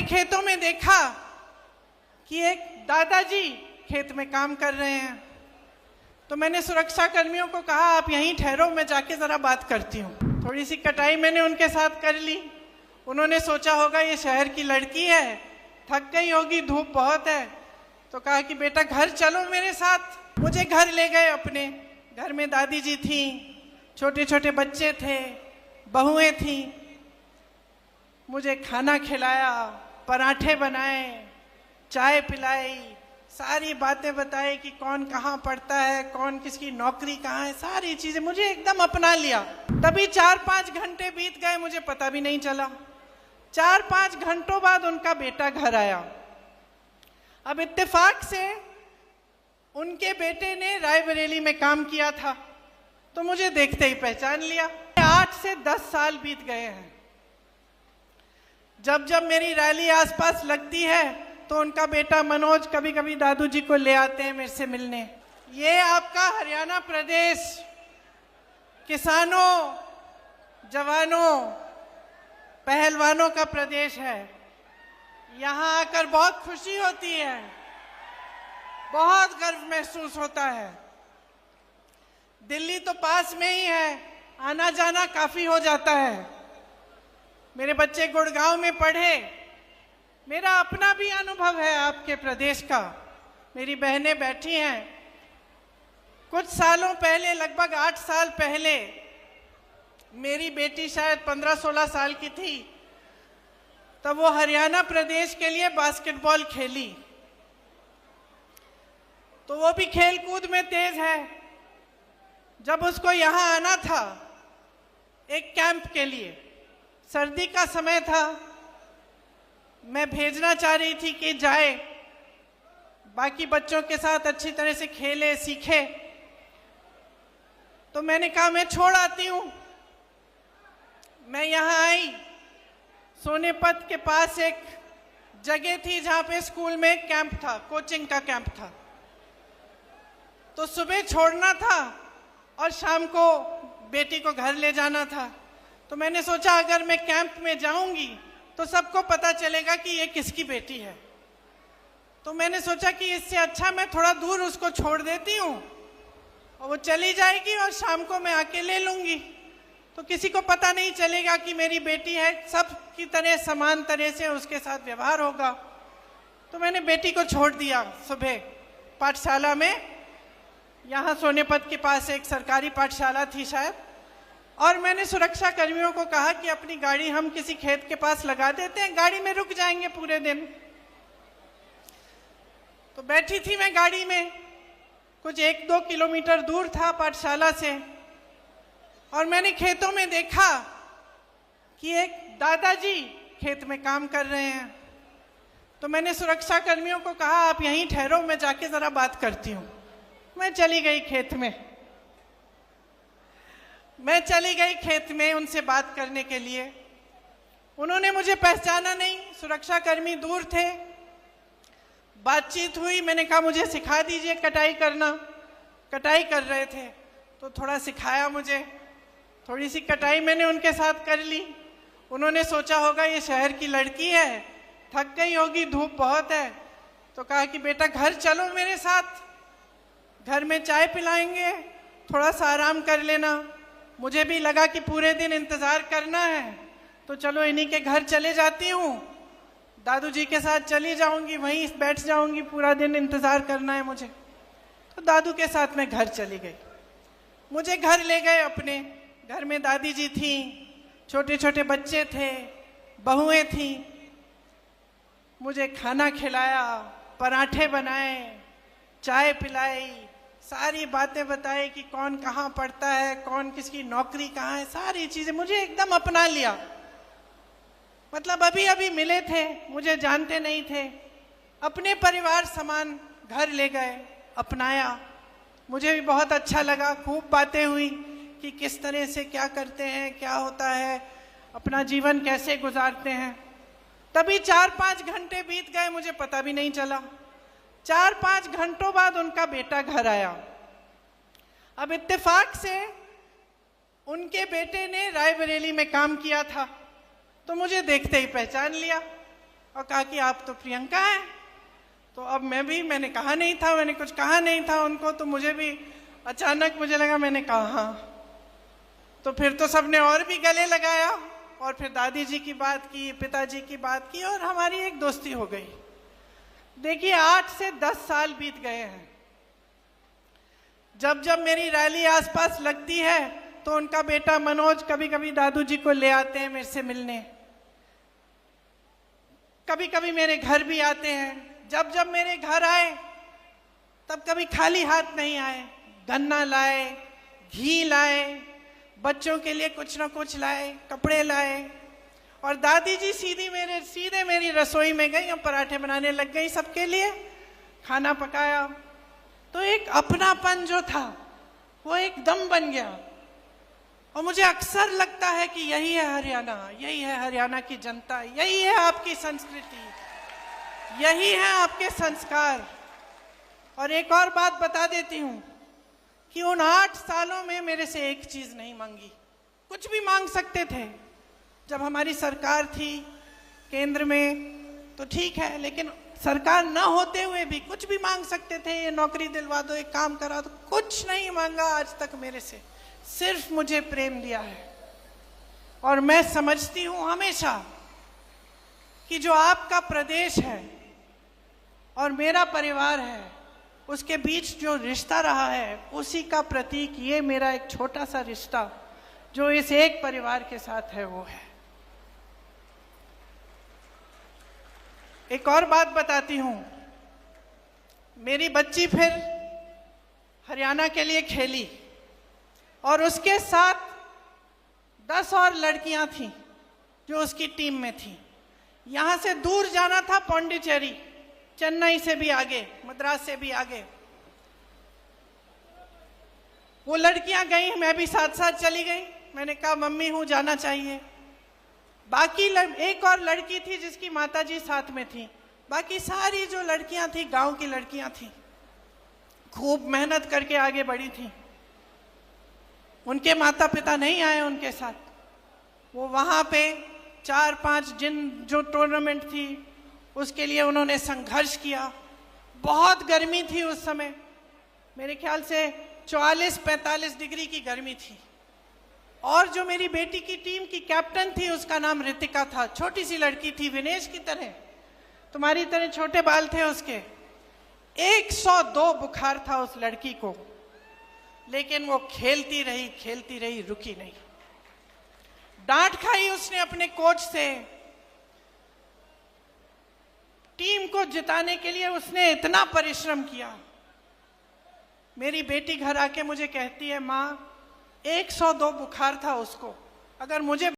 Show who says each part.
Speaker 1: खेतों में देखा कि एक दादाजी खेत में काम कर रहे हैं, तो मैंने सुरक्षा कर्मियों को कहा आप यहीं ठहरो, मैं जाके ज़रा बात करती हूँ। थोड़ी सी कटाई मैंने उनके साथ कर ली। उन्होंने सोचा होगा ये शहर की लड़की है, थक गई होगी, धूप बहुत है, तो कहा कि बेटा घर चलो मेरे साथ। मुझे घर ले गए अपने। घर में दादी जी थी, छोटे छोटे बच्चे थे, बहुएं थीं। मुझे खाना खिलाया, पराठे बनाए, चाय पिलाई, सारी बातें बताई कि कौन कहाँ पढ़ता है, कौन किसकी नौकरी कहाँ है, सारी चीज़ें मुझे एकदम अपना लिया। तभी 4-5 घंटे बीत गए, मुझे पता भी नहीं चला। 4-5 घंटों बाद उनका बेटा घर आया। अब इत्तेफाक से उनके बेटे ने रायबरेली में काम किया था, तो मुझे देखते ही पहचान लिया। 8 से 10 साल बीत गए हैं। जब जब मेरी रैली आसपास लगती है तो उनका बेटा मनोज कभी कभी दादू जी को ले आते हैं मेरे से मिलने। ये आपका हरियाणा प्रदेश किसानों, जवानों, पहलवानों का प्रदेश है। यहाँ आकर बहुत खुशी होती है, बहुत गर्व महसूस होता है। दिल्ली तो पास में ही है, आना जाना काफी हो जाता है। मेरे बच्चे गुड़गांव में पढ़े। मेरा अपना भी अनुभव है आपके प्रदेश का। मेरी बहनें बैठी हैं। कुछ सालों पहले, लगभग 8 साल पहले, मेरी बेटी शायद 15-16 साल की थी, तब वो हरियाणा प्रदेश के लिए बास्केटबॉल खेली। तो वो भी खेल कूद में तेज है। जब उसको यहाँ आना था एक कैंप के लिए, सर्दी का समय था, मैं भेजना चाह रही थी कि जाए, बाकी बच्चों के साथ अच्छी तरह से खेले, सीखे। तो मैंने कहा मैं छोड़ आती हूँ। मैं यहाँ आई। सोनेपत के पास एक जगह थी जहाँ पे स्कूल में एक कैंप था, कोचिंग का कैंप था। तो सुबह छोड़ना था और शाम को बेटी को घर ले जाना था। तो मैंने सोचा अगर मैं कैंप में जाऊंगी तो सबको पता चलेगा कि ये किसकी बेटी है। तो मैंने सोचा कि इससे अच्छा मैं थोड़ा दूर उसको छोड़ देती हूँ और वो चली जाएगी और शाम को मैं आके ले लूँगी, तो किसी को पता नहीं चलेगा कि मेरी बेटी है। सब की तरह समान तरह से उसके साथ व्यवहार होगा। तो मैंने बेटी को छोड़ दिया सुबह पाठशाला में। यहाँ सोनेपत के पास एक सरकारी पाठशाला थी शायद, और मैंने सुरक्षा कर्मियों को कहा कि अपनी गाड़ी हम किसी खेत के पास लगा देते हैं, गाड़ी में रुक जाएंगे पूरे दिन। तो बैठी थी मैं गाड़ी में, कुछ 1-2 किलोमीटर दूर था पाठशाला से, और मैंने खेतों में देखा कि एक दादाजी खेत में काम कर रहे हैं। तो मैंने सुरक्षा कर्मियों को कहा आप यहीं ठहरो, मैं जाके ज़रा बात करती हूँ। मैं चली गई खेत में उनसे बात करने के लिए। उन्होंने मुझे पहचाना नहीं, सुरक्षा कर्मी दूर थे। बातचीत हुई, मैंने कहा मुझे सिखा दीजिए कटाई करना। कटाई कर रहे थे तो थोड़ा सिखाया मुझे। थोड़ी सी कटाई मैंने उनके साथ कर ली। उन्होंने सोचा होगा ये शहर की लड़की है, थक गई होगी, धूप बहुत है, तो कहा कि बेटा घर चलो मेरे साथ, घर में चाय पिलाएंगे, थोड़ा सा आराम कर लेना। मुझे भी लगा कि पूरे दिन इंतज़ार करना है, तो चलो इन्हीं के घर चले जाती हूँ, दादू जी के साथ चली जाऊँगी, वहीं बैठ जाऊँगी, पूरा दिन इंतज़ार करना है मुझे। तो दादू के साथ मैं घर चली गई। मुझे घर ले गए अपने। घर में दादी जी थीं, छोटे छोटे बच्चे थे, बहुएं थीं। मुझे खाना खिलाया, पराठे बनाए, चाय पिलाई, सारी बातें बताई कि कौन कहाँ पढ़ता है, कौन किसकी नौकरी कहाँ है, सारी चीज़ें मुझे एकदम अपना लिया। मतलब अभी अभी मिले थे, मुझे जानते नहीं थे, अपने परिवार समान घर ले गए, अपनाया। मुझे भी बहुत अच्छा लगा। खूब बातें हुई कि किस तरह से क्या करते हैं, क्या होता है, अपना जीवन कैसे गुजारते हैं। तभी 4-5 घंटे बीत गए, मुझे पता भी नहीं चला। 4-5 घंटों बाद उनका बेटा घर आया। अब इत्तेफाक से उनके बेटे ने रायबरेली में काम किया था, तो मुझे देखते ही पहचान लिया। और कहा कि आप तो प्रियंका हैं। तो अब मैंने कहा नहीं था, मैंने कुछ कहा नहीं था उनको, तो मुझे भी अचानक मुझे लगा, मैंने कहा हाँ। तो फिर तो सबने और भी गले लगाया और फिर दादी जी की बात की, पिताजी की बात की और हमारी एक दोस्ती हो गई। देखिए 8 से 10 साल बीत गए हैं। जब जब मेरी रैली आसपास लगती है तो उनका बेटा मनोज कभी कभी दादू जी को ले आते हैं मेरे से मिलने, कभी कभी मेरे घर भी आते हैं। जब जब मेरे घर आए तब कभी खाली हाथ नहीं आए, गन्ना लाए, घी लाए, बच्चों के लिए कुछ ना कुछ लाए, कपड़े लाए। और दादी जी सीधे मेरी रसोई में गई और पराठे बनाने लग गई, सबके लिए खाना पकाया। तो एक अपनापन जो था वो एकदम बन गया। और मुझे अक्सर लगता है कि यही है हरियाणा, यही है हरियाणा की जनता, यही है आपकी संस्कृति, यही है आपके संस्कार। और एक और बात बता देती हूँ कि उन 8 सालों में मेरे से एक चीज नहीं मांगी। कुछ भी मांग सकते थे, जब हमारी सरकार थी केंद्र में तो ठीक है, लेकिन सरकार न होते हुए भी कुछ भी मांग सकते थे, ये नौकरी दिलवा दो, एक काम करा दो। कुछ नहीं मांगा आज तक मेरे से, सिर्फ मुझे प्रेम दिया है। और मैं समझती हूं हमेशा कि जो आपका प्रदेश है और मेरा परिवार है, उसके बीच जो रिश्ता रहा है, उसी का प्रतीक ये मेरा एक छोटा सा रिश्ता जो इस एक परिवार के साथ है वो है। एक और बात बताती हूं, मेरी बच्ची फिर हरियाणा के लिए खेली और उसके साथ 10 और लड़कियां थीं जो उसकी टीम में थीं। यहां से दूर जाना था पौंडीचेरी, चेन्नई से भी आगे, मद्रास से भी आगे। वो लड़कियां गई, मैं भी साथ साथ चली गई। मैंने कहा मम्मी हूं, जाना चाहिए। बाकी एक और लड़की थी जिसकी माताजी साथ में थी। बाकी सारी जो लड़कियां थी गांव की लड़कियां थी, खूब मेहनत करके आगे बढ़ी थी। उनके माता पिता नहीं आए उनके साथ। वो वहां पे 4-5 दिन जो टूर्नामेंट थी उसके लिए उन्होंने संघर्ष किया। बहुत गर्मी थी उस समय, मेरे ख्याल से 44-45 डिग्री की गर्मी थी। और जो मेरी बेटी की टीम की कैप्टन थी उसका नाम रितिका था। छोटी सी लड़की थी, विनेश की तरह, तुम्हारी तरह छोटे बाल थे उसके। 102 बुखार था उस लड़की को, लेकिन वो खेलती रही, रुकी नहीं। डांट खाई उसने अपने कोच से। टीम को जिताने के लिए उसने इतना परिश्रम किया। मेरी बेटी घर आके मुझे कहती है, माँ 102 बुखार था उसको, अगर मुझे